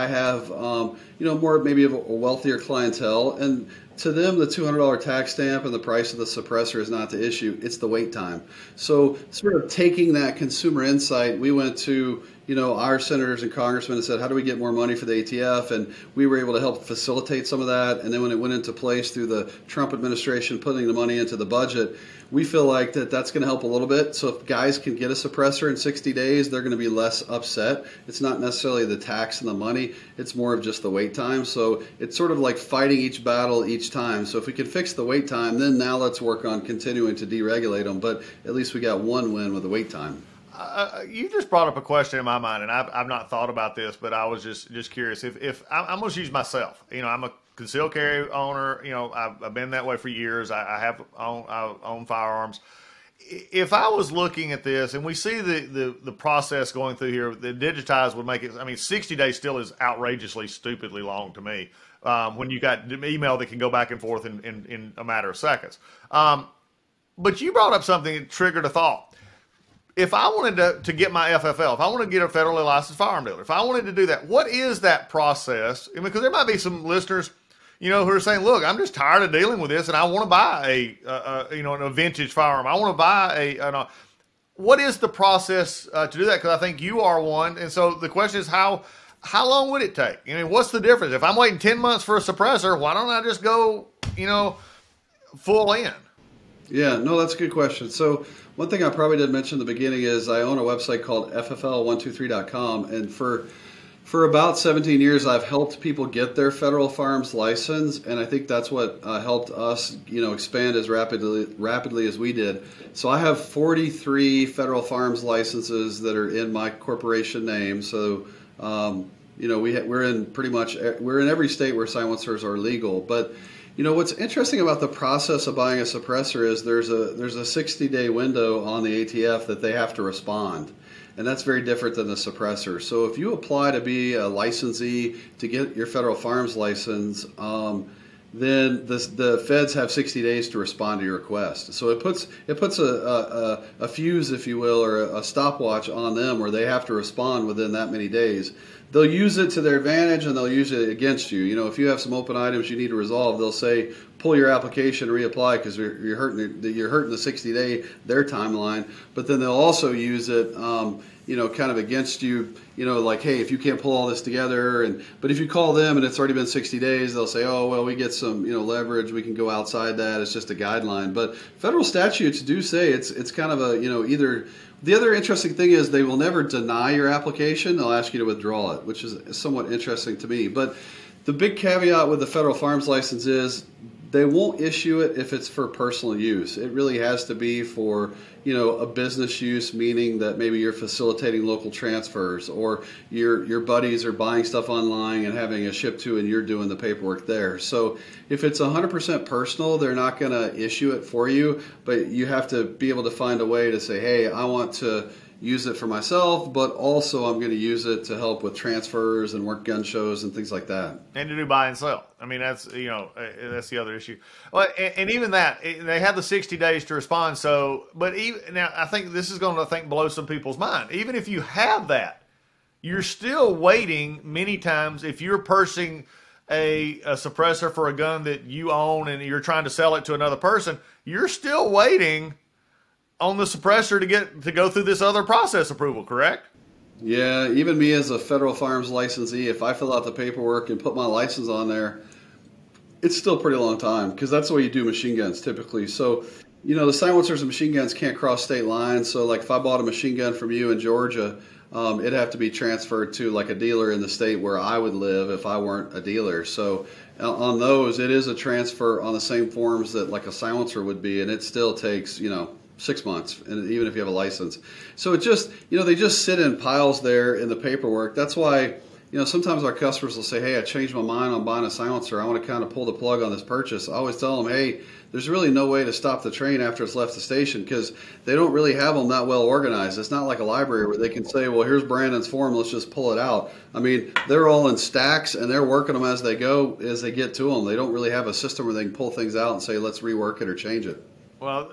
have, more maybe of a wealthier clientele, and to them, the $200 tax stamp and the price of the suppressor is not the issue. It's the wait time. So sort of taking that consumer insight, we went to, our senators and congressmen and said, how do we get more money for the ATF? And we were able to help facilitate some of that. And then when it went into place through the Trump administration putting the money into the budget, we feel like that's going to help a little bit. So if guys can get a suppressor in 60 days, they're going to be less upset. It's not necessarily the tax and the money. It's more of just the wait time. So it's sort of like fighting each battle each time. So if we can fix the wait time, then now let's work on continuing to deregulate them. But at least we got one win with the wait time. You just brought up a question in my mind, and I've not thought about this, but I was just curious. If I'm going to use myself, I'm a concealed carry owner. I've been that way for years. I own firearms. If I was looking at this, and we see the process going through here, the digitized would make it. 60 days still is outrageously, stupidly long to me. When you got email that can go back and forth in a matter of seconds. But you brought up something that triggered a thought. If I wanted to get my FFL, if I wanted to get a federally licensed firearm dealer, if I wanted to do that, what is that process? Because there might be some listeners, who are saying, look, I'm just tired of dealing with this and I want to buy a vintage firearm. I want to buy what is the process to do that? Because I think you are one. And so the question is, how long would it take? What's the difference? If I'm waiting 10 months for a suppressor, why don't I just go, full in? Yeah, no, that's a good question. So one thing I probably didn't mention in the beginning is I own a website called ffl123.com, and for about 17 years I've helped people get their federal firearms license, and I think that's what helped us, expand as rapidly as we did. So I have 43 federal firearms licenses that are in my corporation name. So we're in every state where silencers are legal, but what's interesting about the process of buying a suppressor is there's a 60-day window on the ATF that they have to respond. And that's very different than the suppressor. So if you apply to be a licensee to get your federal firearms license, then the feds have 60 days to respond to your request. So it puts a fuse, if you will, or a stopwatch on them where they have to respond within that many days. They'll use it to their advantage and they'll use it against you. If you have some open items you need to resolve, they'll say pull your application and reapply because you're hurting the 60-day their timeline. But then they'll also use it, kind of against you. Like, hey, if you can't pull all this together, but if you call them and it's already been 60 days, they'll say, oh well, we get some leverage. We can go outside that. It's just a guideline. But federal statutes do say it's kind of a either. The other interesting thing is they will never deny your application. They'll ask you to withdraw it, which is somewhat interesting to me. But the big caveat with the federal firearms license is they won't issue it if it's for personal use. It really has to be for, a business use, meaning that maybe you're facilitating local transfers or your buddies are buying stuff online and having it shipped to and you're doing the paperwork there. So if it's 100% personal, they're not going to issue it for you, but you have to be able to find a way to say, hey, I want to use it for myself, but also I'm going to use it to help with transfers and work gun shows and things like that. And to do buy and sell. That's that's the other issue. Well, and even that, they have the 60 days to respond. So, but even now, I think this is going to blow some people's mind. Even if you have that, you're still waiting many times. If you're purchasing a suppressor for a gun that you own and you're trying to sell it to another person, you're still waiting on the suppressor to go through this other process approval, correct? Yeah, even me as a federal firearms licensee, if I fill out the paperwork and put my license on there, it's still a pretty long time because that's the way you do machine guns typically. So, the silencers and machine guns can't cross state lines. So like if I bought a machine gun from you in Georgia, it'd have to be transferred to like a dealer in the state where I would live if I weren't a dealer. So on those, it is a transfer on the same forms that like a silencer would be, and it still takes, 6 months, and even if you have a license. So it just, they just sit in piles there in the paperwork. That's why, sometimes our customers will say, hey, I changed my mind on buying a silencer. I want to kind of pull the plug on this purchase. I always tell them, hey, there's really no way to stop the train after it's left the station because they don't really have them that well organized. It's not like a library where they can say, well, here's Brandon's form, let's just pull it out. I mean, they're all in stacks and they're working them as they go, as they get to them. They don't really have a system where they can pull things out and say, let's rework it or change it. Well,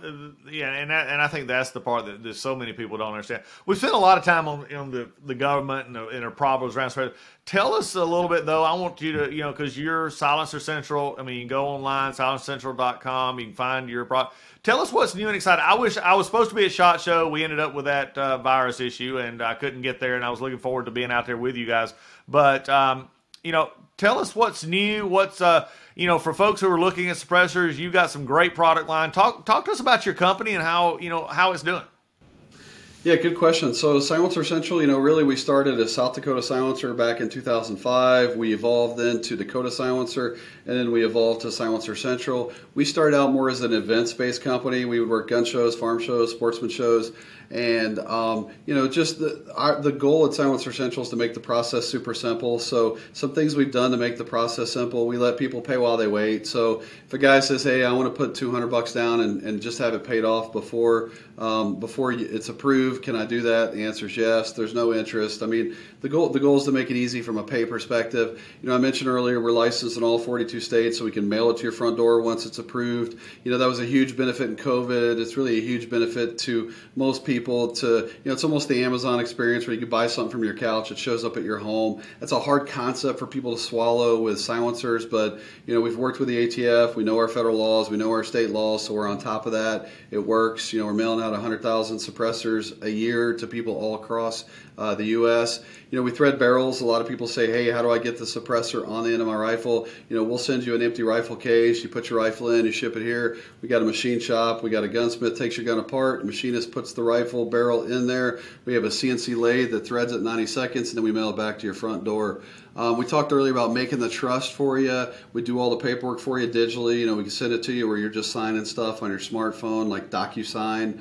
yeah, and I think that's the part that so many people don't understand. We spent a lot of time on the government and our problems around spread. Tell us a little bit, though. I want you to, because you're Silencer Central. I mean, you can go online, silencercentral.com. You can find your product. Tell us what's new and exciting. I wish I was supposed to be at SHOT Show. We ended up with that virus issue, and I couldn't get there, and I was looking forward to being out there with you guys. But, tell us what's new, what's, for folks who are looking at suppressors, you got some great product line. Talk to us about your company and how it's doing. Yeah, good question. So Silencer Central, really we started as South Dakota Silencer back in 2005. We evolved then to Dakota Silencer, and then we evolved to Silencer Central. We started out more as an events-based company. We would work gun shows, farm shows, sportsman shows, and just the goal at Silencer Central is to make the process super simple. So some things we've done to make the process simple, we let people pay while they wait. So if a guy says, hey, I want to put $200 down and just have it paid off before it's approved, can I do that? The answer is yes. There's no interest. I mean, the goal is to make it easy from a pay perspective. I mentioned earlier we're licensed in all 42 states, so we can mail it to your front door once it's approved. That was a huge benefit in COVID. It's really a huge benefit to most people. It's almost the Amazon experience where you can buy something from your couch, it shows up at your home. That's a hard concept for people to swallow with silencers, but we've worked with the ATF. We know our federal laws. We know our state laws, so we're on top of that. It works. We're mailing out 100,000 suppressors a year to people all across the U.S. We thread barrels. A lot of people say, hey, how do I get the suppressor on the end of my rifle? We'll send you an empty rifle case. You put your rifle in, you ship it here. We got a machine shop. We got a gunsmith takes your gun apart. The machinist puts the rifle barrel in there. We have a CNC lathe that threads it 90 seconds, and then we mail it back to your front door. We talked earlier about making the trust for you. We do all the paperwork for you digitally. We can send it to you where you're just signing stuff on your smartphone, like DocuSign.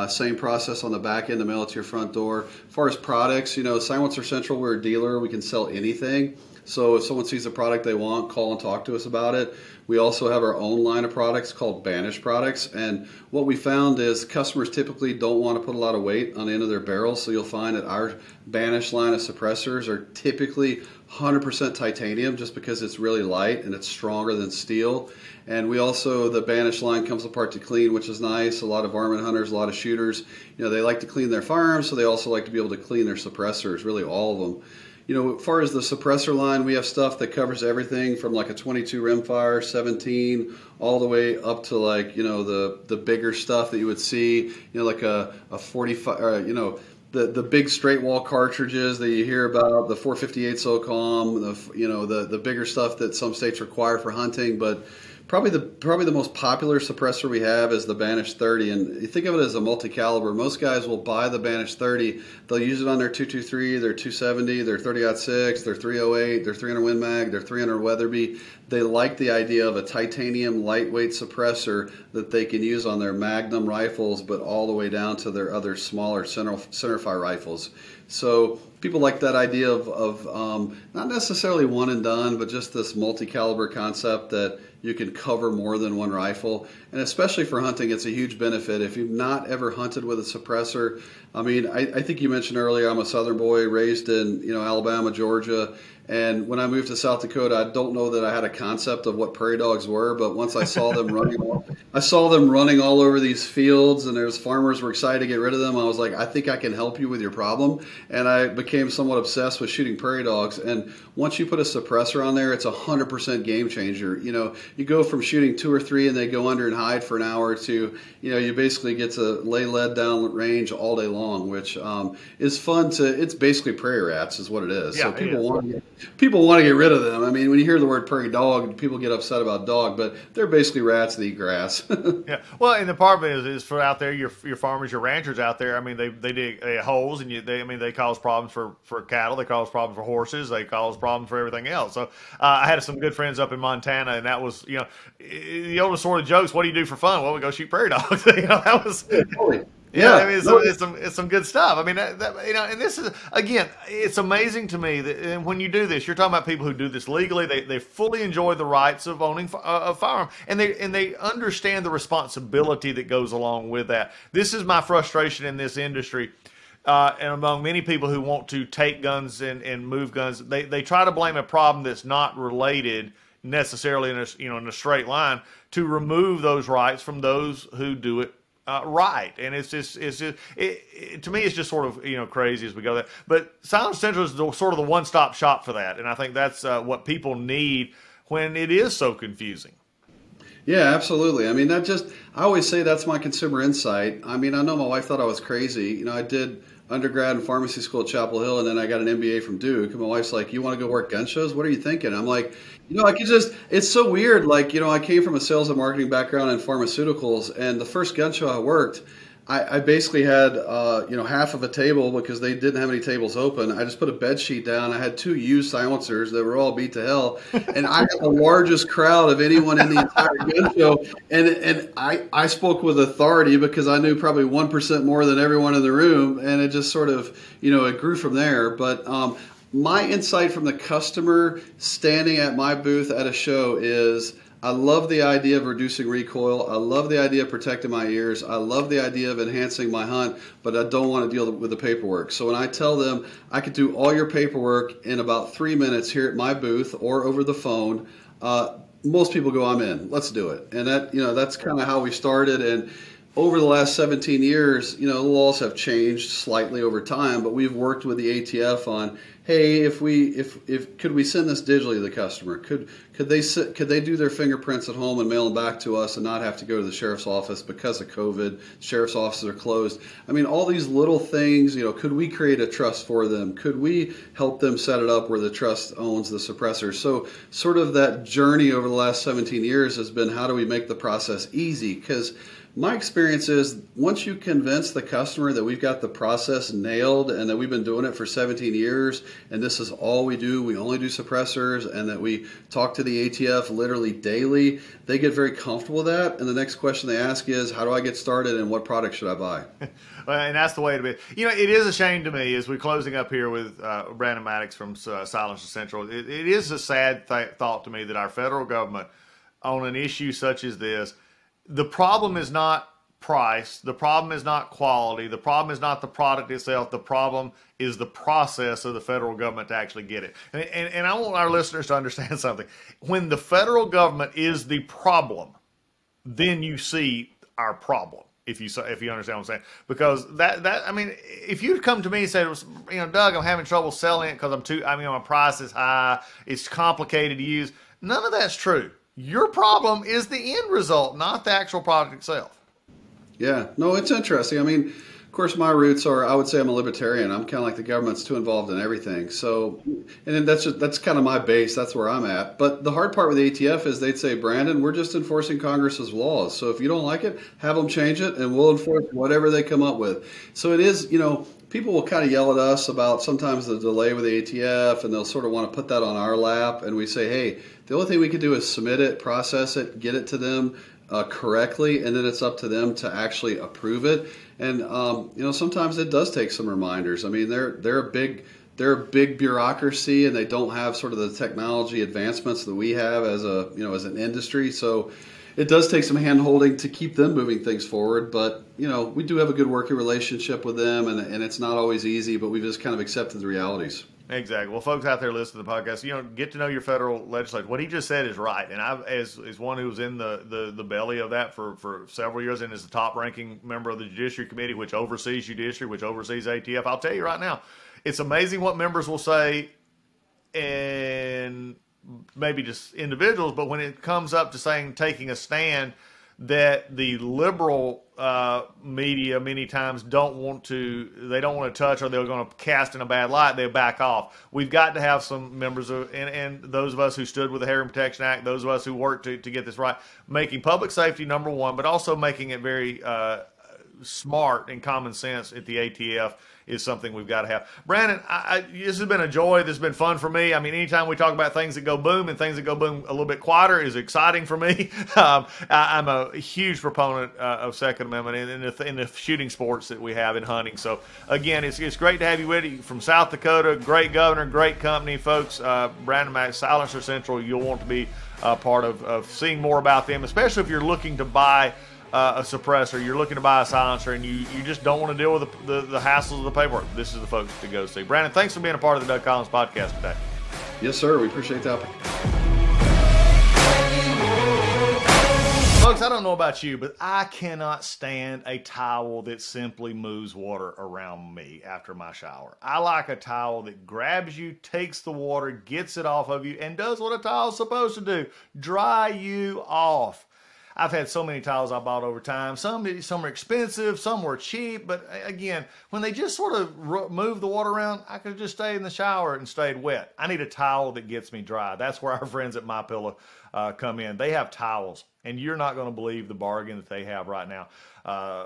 Same process on the back end to mail it to your front door. As far as products, Silencer Central, we're a dealer. We can sell anything. So if someone sees a product they want, call and talk to us about it. We also have our own line of products called Banished Products. And what we found is customers typically don't want to put a lot of weight on the end of their barrels. So you'll find that our Banished line of suppressors are typically 100% titanium just because it's really light and it's stronger than steel. And we also, the Banished line comes apart to clean, which is nice. A lot of varmint hunters, a lot of shooters, they like to clean their firearms, so they also like to be able to clean their suppressors, really all of them. As far as the suppressor line, we have stuff that covers everything from like a 22 rimfire, 17, all the way up to like, the bigger stuff that you would see, like a 45, the big straight wall cartridges that you hear about, the 458 SOCOM, the bigger stuff that some states require for hunting, but probably the most popular suppressor we have is the Banished 30, and you think of it as a multi-caliber. Most guys will buy the Banished 30. They'll use it on their 223, their 270, their 30-06, their 308, their 300 Win Mag, their 300 Weatherby. They like the idea of a titanium lightweight suppressor that they can use on their Magnum rifles, but all the way down to their other smaller centerfire rifles. So people like that idea of not necessarily one and done, but just this multi-caliber concept that you can cover more than one rifle. And especially for hunting, it's a huge benefit. If you've not ever hunted with a suppressor, I think you mentioned earlier, I'm a Southern boy raised in Alabama, Georgia. And when I moved to South Dakota, I don't know that I had a concept of what prairie dogs were, but once I saw them running all over these fields, and there's farmers were excited to get rid of them. I was like, I think I can help you with your problem. And I became somewhat obsessed with shooting prairie dogs. And once you put a suppressor on there, it's 100% game changer. You go from shooting 2 or 3 and they go under and hide for an hour to, you basically get to lay lead down range all day long, which is fun it's basically prairie rats is what it is. Yeah, so people want to People want to get rid of them. I mean, when you hear the word prairie dog, people get upset about dog, but they're basically rats that eat grass. Yeah. Well, and the part of it is for out there, your farmers, your ranchers out there. I mean, they dig holes, and they cause problems for cattle. They cause problems for horses. They cause problems for everything else. So I had some good friends up in Montana, and that was, the oldest sort of jokes. What do you do for fun? Well, we go shoot prairie dogs. That was. Yeah, I mean, it's some good stuff. I mean, and this is, again, it's amazing to me that and when you do this, you're talking about people who do this legally. They fully enjoy the rights of owning a firearm, and they understand the responsibility that goes along with that. This is my frustration in this industry. And among many people who want to take guns and move guns, they try to blame a problem that's not related necessarily in a straight line to remove those rights from those who do it right. And it's just to me, it's just sort of, crazy as we go there. But Silence Central is sort of the one-stop shop for that. And I think that's what people need when it is so confusing. Yeah, absolutely. I mean, I always say that's my consumer insight. I mean, I know my wife thought I was crazy. I did undergrad in pharmacy school at Chapel Hill, and then I got an MBA from Duke. And my wife's like, "You want to go work gun shows? What are you thinking?" I'm like, it's so weird. Like, I came from a sales and marketing background in pharmaceuticals, and the first gun show I worked, I basically had, half of a table because they didn't have any tables open. I just put a bed sheet down. I had 2 used silencers that were all beat to hell. And I had the largest crowd of anyone in the entire gun show. And I spoke with authority because I knew probably 1% more than everyone in the room. And it just sort of, it grew from there. But my insight from the customer standing at my booth at a show is, I love the idea of reducing recoil. I love the idea of protecting my ears. I love the idea of enhancing my hunt, but I don't want to deal with the paperwork. So when I tell them I could do all your paperwork in about 3 minutes here at my booth or over the phone, most people go, "I'm in. Let's do it." And that's kind of how we started. And over the last 17 years, the laws have changed slightly over time, but we've worked with the ATF on, hey, could we send this digitally to the customer? Could they do their fingerprints at home and mail them back to us and not have to go to the sheriff's office because of COVID? Sheriff's offices are closed. I mean, all these little things, could we create a trust for them? Could we help them set it up where the trust owns the suppressor? So sort of that journey over the last 17 years has been, how do we make the process easy? Because my experience is once you convince the customer that we've got the process nailed and that we've been doing it for 17 years and this is all we do, we only do suppressors, and that we talk to the ATF literally daily, they get very comfortable with that. And the next question they ask is, how do I get started and what product should I buy? Well, and that's the way to be. It is a shame to me as we're closing up here with Brandon Maddox from Silencers Central. It is a sad thought to me that our federal government, on an issue such as this, the problem is not price. The problem is not quality. The problem is not the product itself. The problem is the process of the federal government to actually get it. And I want our listeners to understand something. When the federal government is the problem, then you see our problem. If you understand what I'm saying, because I mean, if you'd come to me and said, Doug, I'm having trouble selling it because my price is high, it's complicated to use. None of that's true. Your problem is the end result, not the actual product itself. Yeah, no, it's interesting. I mean, of course, my roots are, I would say I'm a libertarian. I'm kind of like the government's too involved in everything. So, and that's kind of my base. That's where I'm at. But the hard part with the ATF is they'd say, Brandon, we're just enforcing Congress's laws. So if you don't like it, have them change it and we'll enforce whatever they come up with. So it is, people will kind of yell at us about sometimes the delay with the ATF, and they'll sort of want to put that on our lap. And we say, hey, the only thing we can do is submit it, process it, get it to them correctly, and then it's up to them to actually approve it. And sometimes it does take some reminders. I mean, they're a big bureaucracy, and they don't have sort of the technology advancements that we have as an industry. So it does take some hand-holding to keep them moving things forward. But we do have a good working relationship with them, and it's not always easy, but we've just kind of accepted the realities. Exactly. Well, folks out there listening to the podcast, get to know your federal legislature. What he just said is right. And I, as one who was in the belly of that for several years and is the top-ranking member of the Judiciary Committee, which oversees judiciary, which oversees ATF, I'll tell you right now, it's amazing what members will say, and maybe just individuals, but when it comes up to taking a stand that the liberal media many times don't want to touch, or they're going to cast in a bad light. They back off. We've got to have some members of, and those of us who stood with the Heroin Protection Act, those of us who worked to get this right, making public safety number one, but also making it very smart and common sense at the ATF is something we've got to have. Brandon, this has been a joy. This has been fun for me. I mean, anytime we talk about things that go boom and things that go boom a little bit quieter is exciting for me. I'm a huge proponent of Second Amendment in the shooting sports that we have in hunting. So, again, it's great to have you with you from South Dakota. Great governor, great company, folks. Brandon Maddox, Silencer Central, you'll want to be part of seeing more about them, especially if you're looking to buy a suppressor, you're looking to buy a silencer, and you just don't want to deal with the hassles of the paperwork. This is the folks to go see. Brandon, thanks for being a part of the Doug Collins podcast today. Yes, sir. We appreciate the opportunity. Folks, I don't know about you, but I cannot stand a towel that simply moves water around me after my shower. I like a towel that grabs you, takes the water, gets it off of you, and does what a towel's supposed to do, dry you off. I've had so many towels I bought over time. Some are expensive, some were cheap, but again, when they just sort of move the water around, I could just stay in the shower and stayed wet. I need a towel that gets me dry. That's where our friends at MyPillow come in. They have towels, and you're not going to believe the bargain that they have right now.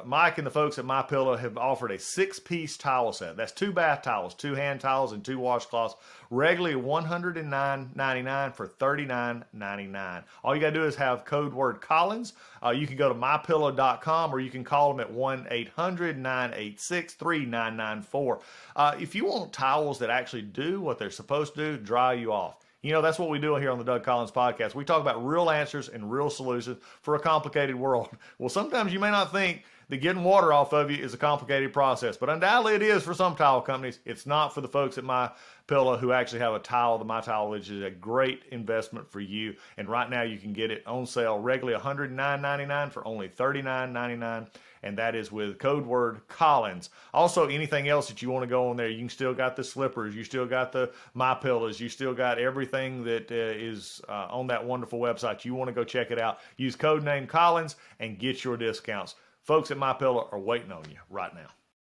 Mike and the folks at MyPillow have offered a 6-piece towel set. That's 2 bath towels, 2 hand towels, and 2 washcloths, regularly $109.99 for $39.99. All you got to do is have code word Collins. You can go to mypillow.com, or you can call them at 1-800-986-3994. If you want towels that actually do what they're supposed to do, dry you off. You know, that's what we do here on the Doug Collins podcast. We talk about real answers and real solutions for a complicated world. Well, sometimes you may not think that getting water off of you is a complicated process, but undoubtedly it is for some towel companies. It's not for the folks at MyPillow who actually have a towel, the MyTowel, which is a great investment for you. And right now you can get it on sale regularly $109.99 for only $39.99. And that is with code word Collins. Also, anything else that you want to go on there, you can still got the slippers, you still got the MyPillows, you still got everything that is on that wonderful website. You want to go check it out. Use code name Collins and get your discounts. Folks at MyPillow are waiting on you right now.